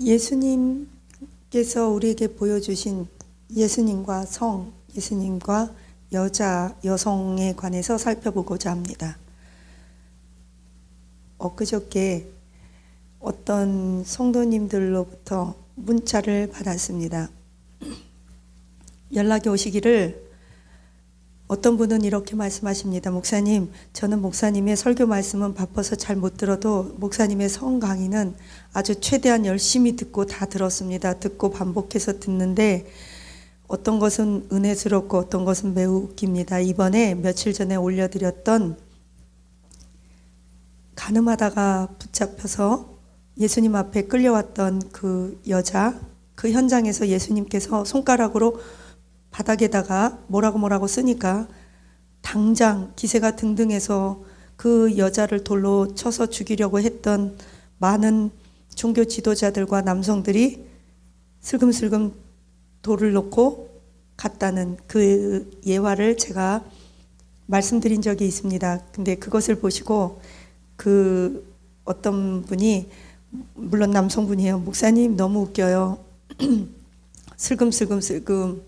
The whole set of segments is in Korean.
예수님께서 우리에게 보여주신 예수님과 성, 예수님과 여자, 여성에 관해서 살펴보고자 합니다. 엊그저께 어떤 성도님들로부터 문자를 받았습니다. 연락이 오시기를 어떤 분은 이렇게 말씀하십니다. 목사님, 저는 목사님의 설교 말씀은 바빠서 잘 못 들어도 목사님의 성 강의는 아주 최대한 열심히 듣고 다 들었습니다. 듣고 반복해서 듣는데 어떤 것은 은혜스럽고 어떤 것은 매우 웃깁니다. 이번에 며칠 전에 올려드렸던 가늠하다가 붙잡혀서 예수님 앞에 끌려왔던 그 여자, 그 현장에서 예수님께서 손가락으로 바닥에다가 뭐라고 쓰니까 당장 기세가 등등해서 그 여자를 돌로 쳐서 죽이려고 했던 많은 종교 지도자들과 남성들이 슬금슬금 돌을 놓고 갔다는 그 예화를 제가 말씀드린 적이 있습니다. 근데 그것을 보시고 그 어떤 분이, 물론 남성분이에요. 목사님 너무 웃겨요. 슬금슬금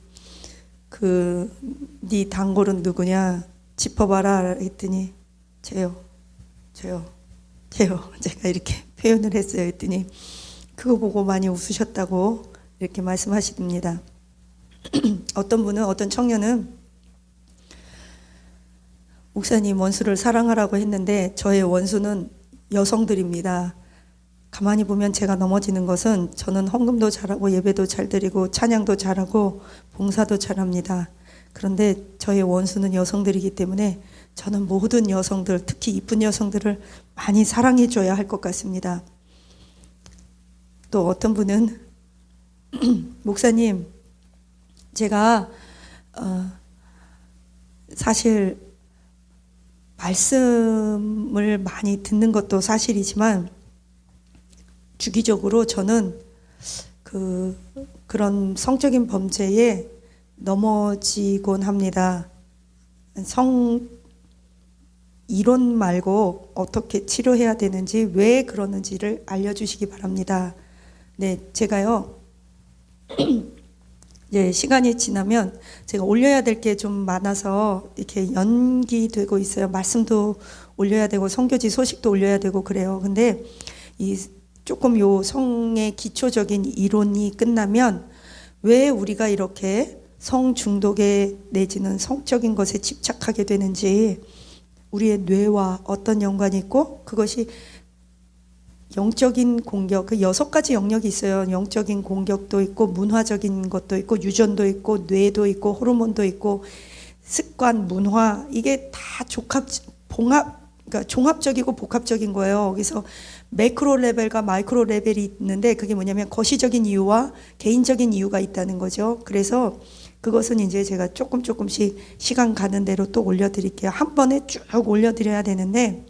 네 단골은 누구냐 짚어봐라 했더니 저요 제가 이렇게 표현을 했어요. 했더니 그거 보고 많이 웃으셨다고 이렇게 말씀하십니다. 어떤 청년은 목사님 원수를 사랑하라고 했는데 저의 원수는 여성들입니다. 가만히 보면 제가 넘어지는 것은 저는 헌금도 잘하고 예배도 잘 드리고 찬양도 잘하고 봉사도 잘합니다. 그런데 저의 원수는 여성들이기 때문에 저는 모든 여성들, 특히 이쁜 여성들을 많이 사랑해 줘야 할 것 같습니다. 또 어떤 분은 목사님, 제가 사실 말씀을 많이 듣는 것도 사실이지만 주기적으로 저는 그런 성적인 범죄에 넘어지곤 합니다. 성 이론 말고 어떻게 치료해야 되는지, 왜 그러는지를 알려주시기 바랍니다. 네, 제가요, 이제 시간이 지나면 제가 올려야 될 게 좀 많아서 이렇게 연기되고 있어요. 말씀도 올려야 되고 성교지 소식도 올려야 되고 그래요. 근데 조금 요 성의 기초적인 이론이 끝나면 왜 우리가 이렇게 성 중독에 내지는 성적인 것에 집착하게 되는지, 우리의 뇌와 어떤 연관이 있고, 그것이 영적인 공격, 그 6가지 영역이 있어요. 영적인 공격도 있고, 문화적인 것도 있고, 유전도 있고, 뇌도 있고, 호르몬도 있고, 습관, 문화, 이게 다 그러니까 종합적이고 복합적인 거예요. 그래서 매크로 레벨과 마이크로 레벨이 있는데 그게 뭐냐면 거시적인 이유와 개인적인 이유가 있다는 거죠. 그래서 그것은 이제 제가 조금씩 시간 가는 대로 또 올려드릴게요. 한 번에 쭉 올려드려야 되는데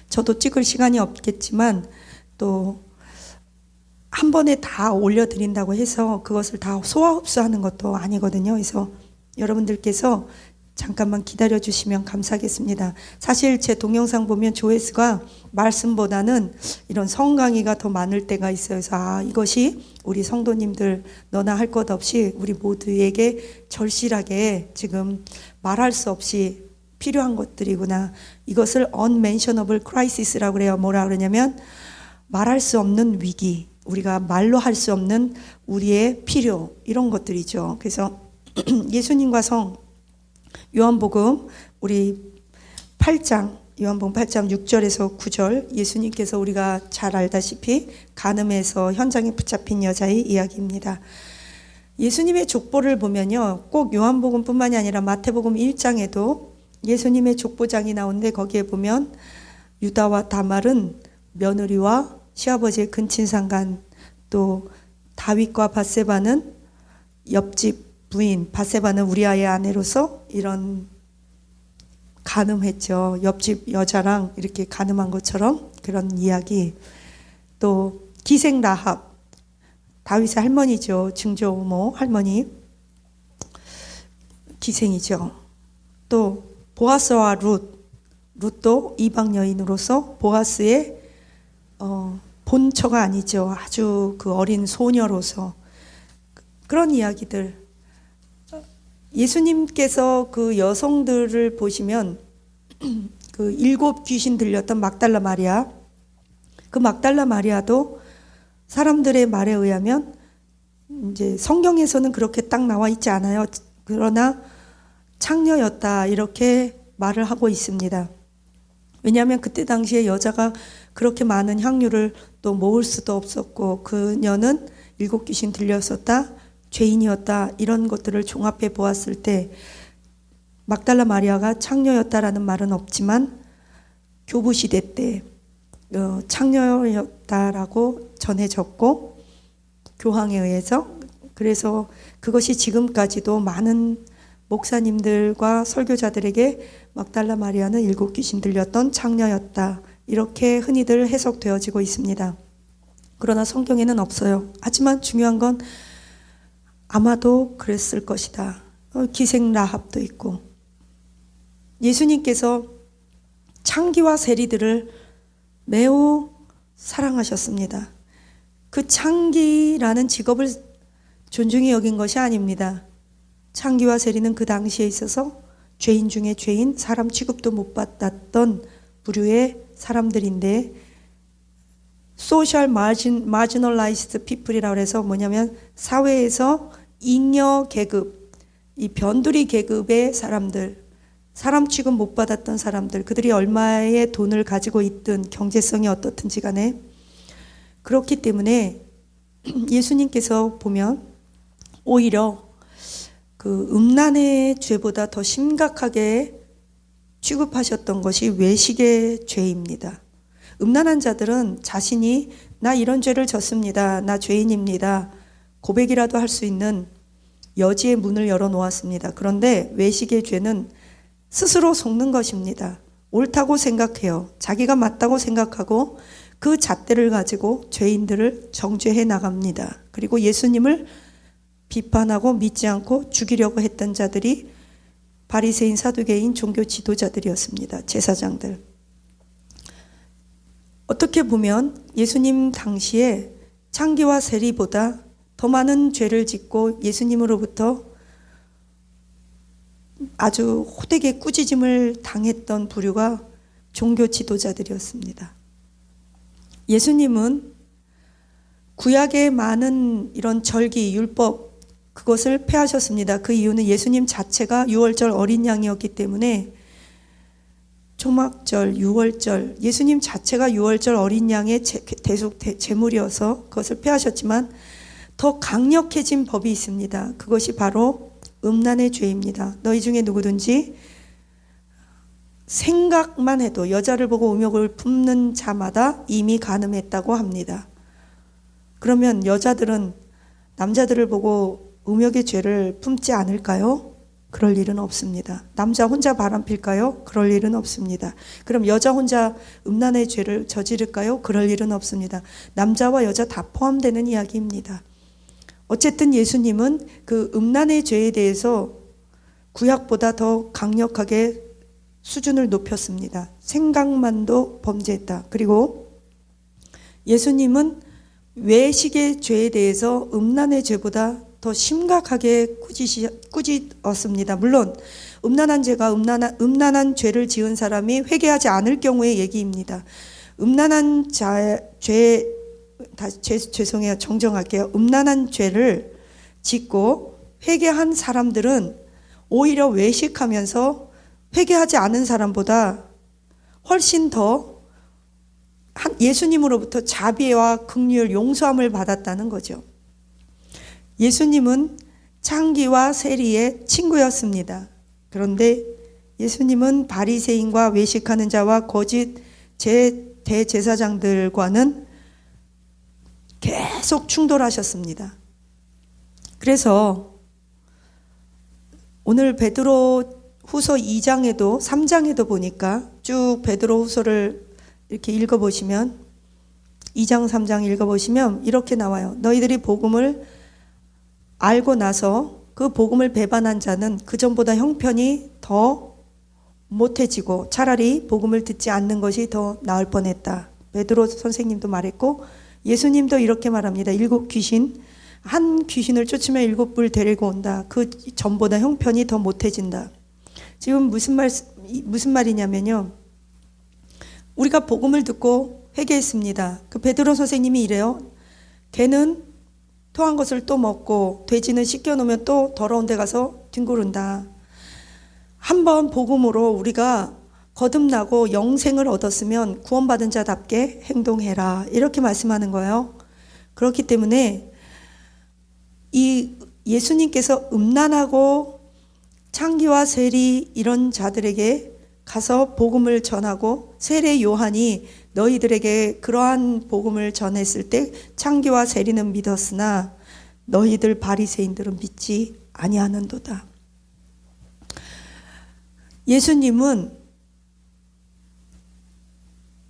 저도 찍을 시간이 없겠지만 또 한 번에 다 올려드린다고 해서 그것을 다 소화 흡수하는 것도 아니거든요. 그래서 여러분들께서 잠깐만 기다려 주시면 감사하겠습니다. 사실 제 동영상 보면 조회수가 말씀보다는 이런 성 강의가 더 많을 때가 있어요. 그래서 이것이 우리 성도님들 너나 할 것 없이 우리 모두에게 절실하게 지금 말할 수 없이 필요한 것들이구나. 이것을 unmentionable crisis라고 그래요. 뭐라 그러냐면 말할 수 없는 위기, 우리가 말로 할 수 없는 우리의 필요, 이런 것들이죠. 그래서 예수님과 성, 요한복음 우리 8장, 요한복음 8장 6절에서 9절, 예수님께서 우리가 잘 알다시피 간음에서 현장에 붙잡힌 여자의 이야기입니다. 예수님의 족보를 보면요, 꼭 요한복음뿐만이 아니라 마태복음 1장에도 예수님의 족보장이 나오는데 거기에 보면 유다와 다말은 며느리와 시아버지의 근친상간, 또 다윗과 밧세바는 옆집 부인, 밧세바는 우리아의 아내로서 이런 간음했죠. 옆집 여자랑 이렇게 간음한 것처럼 그런 이야기. 또 기생 라합, 다윗의 할머니죠. 증조모 할머니, 기생이죠. 또 보아스와 룻도 이방 여인으로서 보아스의 본처가 아니죠. 아주 그 어린 소녀로서 그런 이야기들. 예수님께서 그 여성들을 보시면 그 7 귀신 들렸던 막달라 마리아, 그 막달라 마리아도 사람들의 말에 의하면 이제 성경에서는 그렇게 딱 나와 있지 않아요. 그러나 창녀였다 이렇게 말을 하고 있습니다. 왜냐하면 그때 당시에 여자가 그렇게 많은 향유를 또 모을 수도 없었고 그녀는 7 귀신 들렸었다, 죄인이었다 이런 것들을 종합해 보았을 때 막달라 마리아가 창녀였다라는 말은 없지만 교부 시대 때 창녀였다라고 전해졌고 교황에 의해서, 그래서 그것이 지금까지도 많은 목사님들과 설교자들에게 막달라 마리아는 7 귀신 들렸던 창녀였다 이렇게 흔히들 해석되어지고 있습니다. 그러나 성경에는 없어요. 하지만 중요한 건 아마도 그랬을 것이다. 기생 라합도 있고, 예수님께서 창기와 세리들을 매우 사랑하셨습니다. 그 창기라는 직업을 존중히 여긴 것이 아닙니다. 창기와 세리는 그 당시에 있어서 죄인 중에 죄인, 사람 취급도 못 받았던 부류의 사람들인데, 소셜 마지널라이스드 피플이라고 해서 뭐냐면 사회에서 잉여 계급, 이 변두리 계급의 사람들, 사람 취급 못 받았던 사람들, 그들이 얼마의 돈을 가지고 있든 경제성이 어떻든지 간에 그렇기 때문에 예수님께서 보면 오히려 그 음란의 죄보다 더 심각하게 취급하셨던 것이 외식의 죄입니다. 음란한 자들은 자신이 나 이런 죄를 졌습니다, 나 죄인입니다, 고백이라도 할 수 있는 여지의 문을 열어놓았습니다. 그런데 외식의 죄는 스스로 속는 것입니다. 옳다고 생각해요. 자기가 맞다고 생각하고 그 잣대를 가지고 죄인들을 정죄해 나갑니다. 그리고 예수님을 비판하고 믿지 않고 죽이려고 했던 자들이 바리새인, 사두개인, 종교 지도자들이었습니다. 제사장들. 어떻게 보면 예수님 당시에 창기와 세리보다 더 많은 죄를 짓고 예수님으로부터 아주 호되게 꾸짖음을 당했던 부류가 종교 지도자들이었습니다. 예수님은 구약의 많은 이런 절기, 율법, 그것을 폐하셨습니다. 그 이유는 예수님 자체가 유월절 어린 양이었기 때문에, 초막절, 유월절, 예수님 자체가 유월절 어린 양의 대속 제물이어서 그것을 폐하셨지만 더 강력해진 법이 있습니다. 그것이 바로 음란의 죄입니다. 너희 중에 누구든지 생각만 해도 여자를 보고 음욕을 품는 자마다 이미 간음했다고 합니다. 그러면 여자들은 남자들을 보고 음욕의 죄를 품지 않을까요? 그럴 일은 없습니다. 남자 혼자 바람필까요? 그럴 일은 없습니다. 그럼 여자 혼자 음란의 죄를 저지를까요? 그럴 일은 없습니다. 남자와 여자 다 포함되는 이야기입니다. 어쨌든 예수님은 그 음란의 죄에 대해서 구약보다 더 강력하게 수준을 높였습니다. 생각만도 범죄했다. 그리고 예수님은 외식의 죄에 대해서 음란의 죄보다 더 심각하게 꾸짖었습니다. 물론 음란한 죄가 음란한 죄를 지은 사람이 회개하지 않을 경우의 얘기입니다. 음란한 죄송해요. 정정할게요. 음란한 죄를 짓고 회개한 사람들은 오히려 외식하면서 회개하지 않은 사람보다 훨씬 더 예수님으로부터 자비와 긍휼, 용서함을 받았다는 거죠. 예수님은 창기와 세리의 친구였습니다. 그런데 예수님은 바리새인과 외식하는 자와 거짓 대제사장들과는 계속 충돌하셨습니다. 그래서 오늘 베드로 후서 2장에도 3장에도 보니까 쭉 베드로 후서를 이렇게 읽어보시면 2장 3장 읽어보시면 이렇게 나와요. 너희들이 복음을 알고 나서 그 복음을 배반한 자는 그전보다 형편이 더 못해지고 차라리 복음을 듣지 않는 것이 더 나을 뻔했다. 베드로 선생님도 말했고 예수님도 이렇게 말합니다. 7귀신, 한 귀신을 쫓으면 7뿔 데리고 온다. 그 전보다 형편이 더 못해진다. 지금 무슨 말이냐면요. 우리가 복음을 듣고 회개했습니다. 그 베드로 선생님이 이래요. 개는 토한 것을 또 먹고 돼지는 씻겨놓으면 또 더러운 데 가서 뒹구른다. 한번 복음으로 우리가 거듭나고 영생을 얻었으면 구원받은 자답게 행동해라. 이렇게 말씀하는 거예요. 그렇기 때문에 이 예수님께서 음란하고 창기와 세리 이런 자들에게 가서 복음을 전하고 세례 요한이 너희들에게 그러한 복음을 전했을 때 창기와 세리는 믿었으나 너희들 바리새인들은 믿지 아니하는도다. 예수님은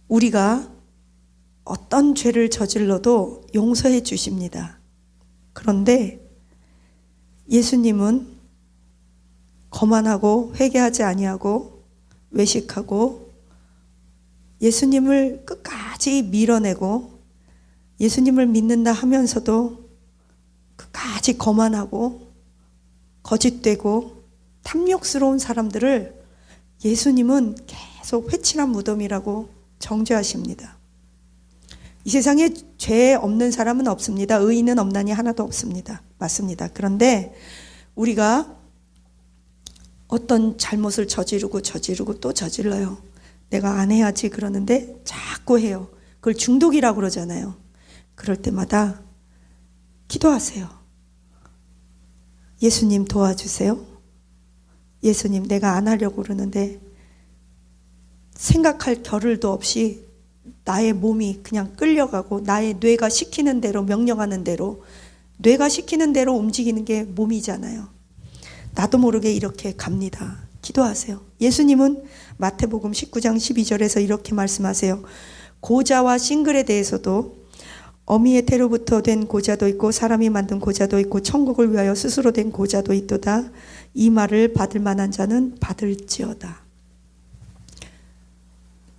우리가 어떤 죄를 저질러도 용서해 주십니다. 그런데 예수님은 거만하고 회개하지 아니하고 외식하고 예수님을 끝까지 밀어내고 예수님을 믿는다 하면서도 끝까지 거만하고 거짓되고 탐욕스러운 사람들을 예수님은 계속 회칠한 무덤이라고 정죄하십니다. 이 세상에 죄 없는 사람은 없습니다. 의인은 없나니 하나도 없습니다. 맞습니다. 그런데 우리가 어떤 잘못을 저지르고 또 저질러요. 내가 안 해야지 그러는데 자꾸 해요. 그걸 중독이라고 그러잖아요. 그럴 때마다 기도하세요. 예수님 도와주세요. 예수님, 내가 안 하려고 그러는데 생각할 겨를도 없이 나의 몸이 그냥 끌려가고 나의 뇌가 시키는 대로 명령하는 대로 뇌가 시키는 대로 움직이는 게 몸이잖아요. 나도 모르게 이렇게 갑니다. 기도하세요. 예수님은 마태복음 19장 12절에서 이렇게 말씀하세요. 고자와 싱글에 대해서도 어미의 태로부터 된 고자도 있고 사람이 만든 고자도 있고 천국을 위하여 스스로 된 고자도 있도다. 이 말을 받을 만한 자는 받을지어다.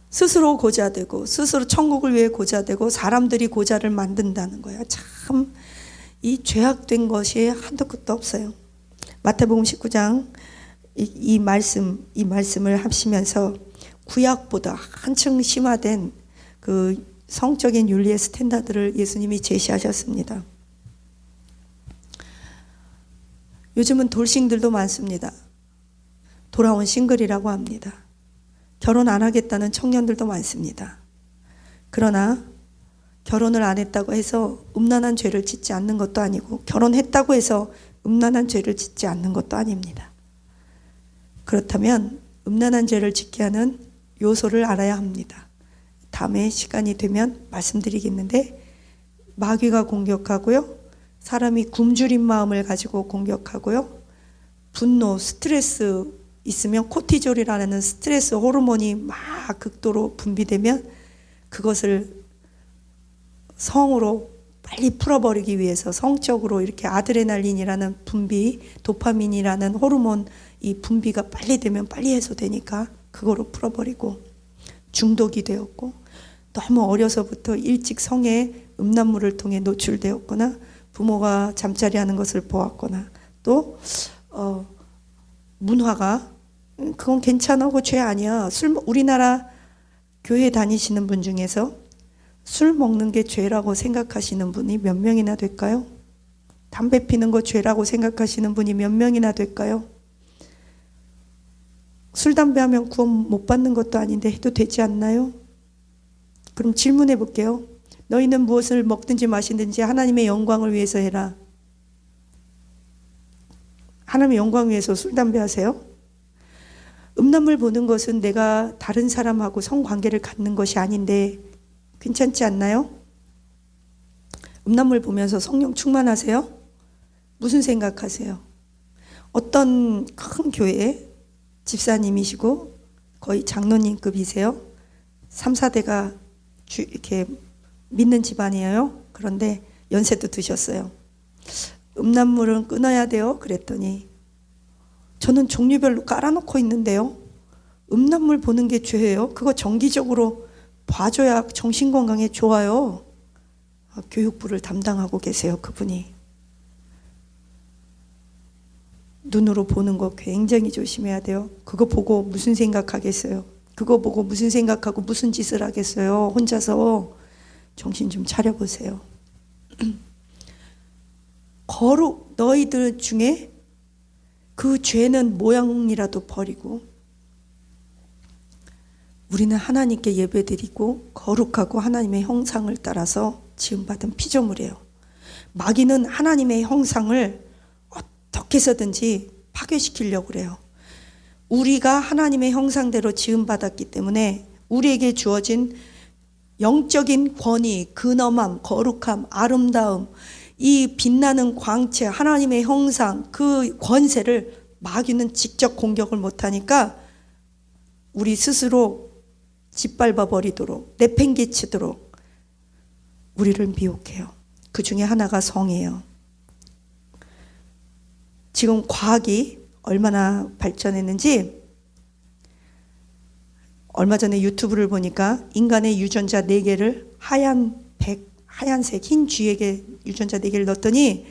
스스로 고자되고 스스로 천국을 위해 고자되고 사람들이 고자를 만든다는 거야. 참 이 죄악된 것이 한도 끝도 없어요. 마태복음 19장 이 말씀을 하시면서 구약보다 한층 심화된 그 성적인 윤리의 스탠다드를 예수님이 제시하셨습니다. 요즘은 돌싱들도 많습니다. 돌아온 싱글이라고 합니다. 결혼 안 하겠다는 청년들도 많습니다. 그러나 결혼을 안 했다고 해서 음란한 죄를 짓지 않는 것도 아니고 결혼했다고 해서 음란한 죄를 짓지 않는 것도 아닙니다. 그렇다면 음란한 죄를 짓게 하는 요소를 알아야 합니다. 다음에 시간이 되면 말씀드리겠는데 마귀가 공격하고요. 사람이 굶주린 마음을 가지고 공격하고요. 분노, 스트레스 있으면 코티졸이라는 스트레스 호르몬이 막 극도로 분비되면 그것을 성으로 빨리 풀어버리기 위해서 성적으로 이렇게 아드레날린이라는 분비, 도파민이라는 호르몬 이 분비가 빨리 되면 빨리 해소되니까 그거로 풀어버리고 중독이 되었고 너무 어려서부터 일찍 성에 음란물을 통해 노출되었거나 부모가 잠자리 하는 것을 보았거나 또 문화가 그건 괜찮아, 그거 죄 아니야. 우리나라 교회 다니시는 분 중에서 술 먹는 게 죄라고 생각하시는 분이 몇 명이나 될까요? 담배 피는 거 죄라고 생각하시는 분이 몇 명이나 될까요? 술, 담배 하면 구원 못 받는 것도 아닌데 해도 되지 않나요? 그럼 질문해 볼게요. 너희는 무엇을 먹든지 마시든지 하나님의 영광을 위해서 해라. 하나님의 영광 위해서 술, 담배 하세요? 음란물 보는 것은 내가 다른 사람하고 성관계를 갖는 것이 아닌데 괜찮지 않나요? 음란물 보면서 성령 충만하세요? 무슨 생각하세요? 어떤 큰 교회에 집사님이시고 거의 장로님급이세요? 3, 4대가 이렇게 믿는 집안이에요. 그런데 연세도 드셨어요. 음란물은 끊어야 돼요. 그랬더니 저는 종류별로 깔아놓고 있는데요. 음란물 보는 게 죄예요? 그거 정기적으로 봐줘야 정신건강에 좋아요. 교육부를 담당하고 계세요. 그분이. 눈으로 보는 거 굉장히 조심해야 돼요. 그거 보고 무슨 생각하겠어요? 그거 보고 무슨 생각하고 무슨 짓을 하겠어요? 혼자서 정신 좀 차려보세요. 거룩, 너희들 중에 그 죄는 모양이라도 버리고 우리는 하나님께 예배드리고 거룩하고 하나님의 형상을 따라서 지음받은 피조물이에요. 마귀는 하나님의 형상을 어떻게 해서든지 파괴시키려고 그래요. 우리가 하나님의 형상대로 지음받았기 때문에 우리에게 주어진 영적인 권위, 근엄함, 거룩함, 아름다움, 이 빛나는 광채, 하나님의 형상, 그 권세를 마귀는 직접 공격을 못하니까 우리 스스로 짓밟아 버리도록, 내팽개치도록 우리를 미혹해요. 그 중에 하나가 성이에요. 지금 과학이 얼마나 발전했는지 얼마 전에 유튜브를 보니까 인간의 유전자 4개를 하얀색 흰 쥐에게 유전자 4개를 넣었더니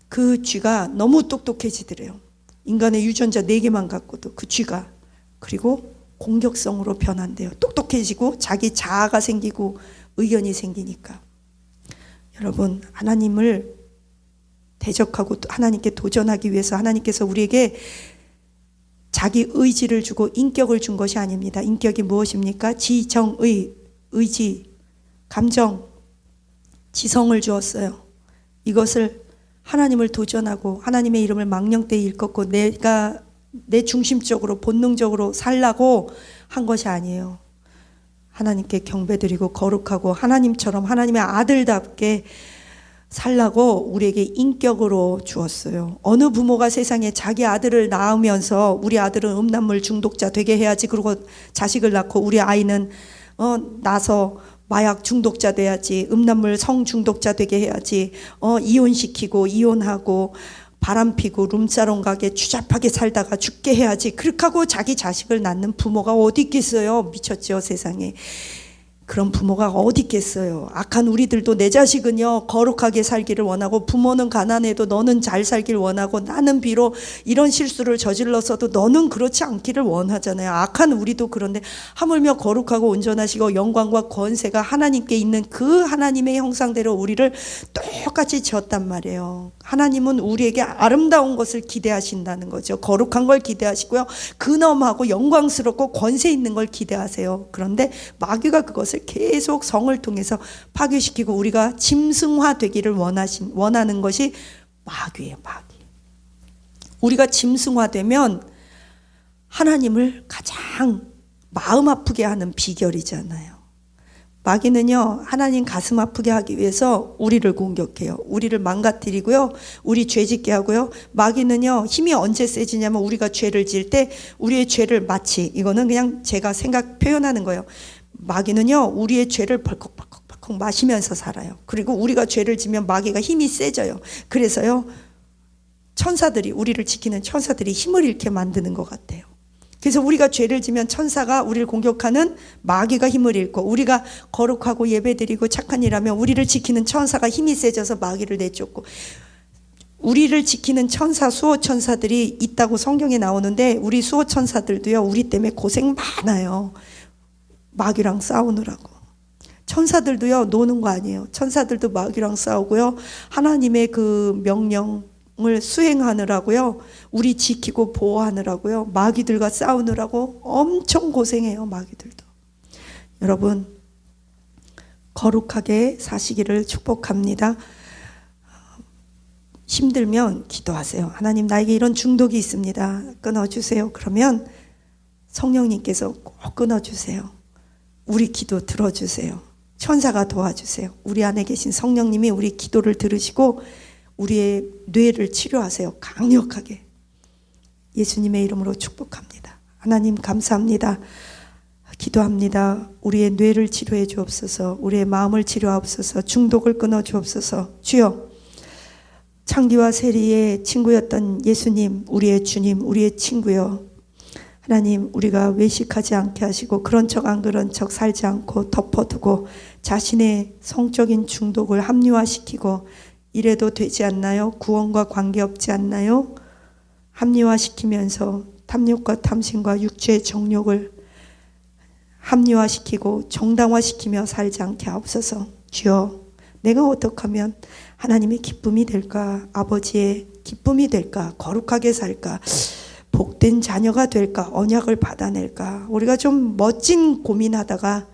그 쥐가 너무 똑똑해지더래요. 인간의 유전자 4개만 갖고도 그 쥐가. 그리고 공격성으로 변한대요. 똑똑해지고 자기 자아가 생기고 의견이 생기니까. 여러분, 하나님을 대적하고 하나님께 도전하기 위해서 하나님께서 우리에게 자기 의지를 주고 인격을 준 것이 아닙니다. 인격이 무엇입니까? 지정의, 의지, 감정, 지성을 주었어요. 이것을 하나님을 도전하고 하나님의 이름을 망령되이 일컫고 내가 내 중심적으로 본능적으로 살라고 한 것이 아니에요. 하나님께 경배드리고 거룩하고 하나님처럼 하나님의 아들답게 살라고 우리에게 인격으로 주었어요. 어느 부모가 세상에 자기 아들을 낳으면서 우리 아들은 음란물 중독자 되게 해야지, 그리고 자식을 낳고 우리 아이는 나서 마약 중독자 돼야지, 음란물 성 중독자 되게 해야지, 이혼시키고 이혼하고 바람피고 룸사롱 가게 추잡하게 살다가 죽게 해야지, 그렇게 하고 자기 자식을 낳는 부모가 어디 있겠어요? 미쳤죠, 세상에. 그런 부모가 어디 있겠어요. 악한 우리들도 내 자식은요 거룩하게 살기를 원하고, 부모는 가난해도 너는 잘 살길 원하고, 나는 비록 이런 실수를 저질렀어도 너는 그렇지 않기를 원하잖아요. 악한 우리도 그런데 하물며 거룩하고 온전하시고 영광과 권세가 하나님께 있는 그 하나님의 형상대로 우리를 똑같이 지었단 말이에요. 하나님은 우리에게 아름다운 것을 기대하신다는 거죠. 거룩한 걸 기대하시고요, 근엄하고 영광스럽고 권세 있는 걸 기대하세요. 그런데 마귀가 그것을 계속 성을 통해서 파괴시키고 우리가 짐승화되기를 원하는 것이 마귀예요. 마귀. 우리가 짐승화되면 하나님을 가장 마음 아프게 하는 비결이잖아요. 마귀는요 하나님 가슴 아프게 하기 위해서 우리를 공격해요. 우리를 망가뜨리고요, 우리 죄짓게 하고요. 마귀는요 힘이 언제 세지냐면 우리가 죄를 지을 때 우리의 죄를 마치, 이거는 그냥 제가 생각 표현하는 거예요. 마귀는요 우리의 죄를 벌컥벌컥 마시면서 살아요. 그리고 우리가 죄를 지면 마귀가 힘이 세져요. 그래서요 천사들이, 우리를 지키는 천사들이 힘을 잃게 만드는 것 같아요. 그래서 우리가 죄를 지면 천사가 우리를 공격하는 마귀가 힘을 잃고, 우리가 거룩하고 예배드리고 착한 일하면 우리를 지키는 천사가 힘이 세져서 마귀를 내쫓고, 우리를 지키는 천사, 수호천사들이 있다고 성경에 나오는데 우리 수호천사들도요 우리 때문에 고생 많아요. 마귀랑 싸우느라고. 천사들도요 노는 거 아니에요. 천사들도 마귀랑 싸우고요, 하나님의 그 명령을 수행하느라고요, 우리 지키고 보호하느라고요, 마귀들과 싸우느라고 엄청 고생해요. 마귀들도. 여러분, 거룩하게 사시기를 축복합니다. 힘들면 기도하세요. 하나님, 나에게 이런 중독이 있습니다. 끊어주세요. 그러면 성령님께서 꼭 끊어주세요. 우리 기도 들어주세요. 천사가 도와주세요. 우리 안에 계신 성령님이 우리 기도를 들으시고 우리의 뇌를 치료하세요. 강력하게. 예수님의 이름으로 축복합니다. 하나님 감사합니다. 기도합니다. 우리의 뇌를 치료해 주옵소서. 우리의 마음을 치료하옵소서. 중독을 끊어 주옵소서. 주여, 창기와 세리의 친구였던 예수님, 우리의 주님, 우리의 친구여, 하나님, 우리가 외식하지 않게 하시고 그런 척 안 그런 척 살지 않고 덮어두고 자신의 성적인 중독을 합리화시키고 이래도 되지 않나요? 구원과 관계없지 않나요? 합리화시키면서 탐욕과 탐심과 육체의 정욕을 합리화시키고 정당화시키며 살지 않게 하옵소서. 주여, 내가 어떻게 하면 하나님의 기쁨이 될까? 아버지의 기쁨이 될까? 거룩하게 살까? 복된 자녀가 될까? 언약을 받아낼까? 우리가 좀 멋진 고민하다가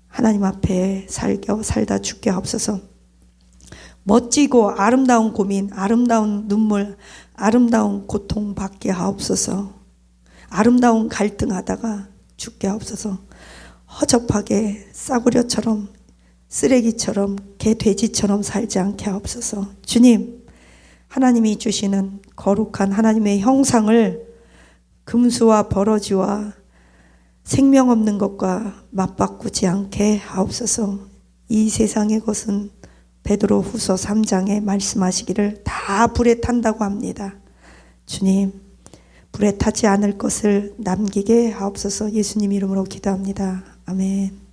하나님 앞에 살다 죽게 하옵소서. 멋지고 아름다운 고민, 아름다운 눈물, 아름다운 고통 받게 하옵소서. 아름다운 갈등하다가 죽게 하옵소서. 허접하게 싸구려처럼 쓰레기처럼 개돼지처럼 살지 않게 하옵소서. 주님, 하나님이 주시는 거룩한 하나님의 형상을 금수와 버러지와 생명 없는 것과 맞바꾸지 않게 하옵소서. 이 세상의 것은 베드로 후서 3장에 말씀하시기를 다 불에 탄다고 합니다. 주님, 불에 타지 않을 것을 남기게 하옵소서. 예수님 이름으로 기도합니다. 아멘.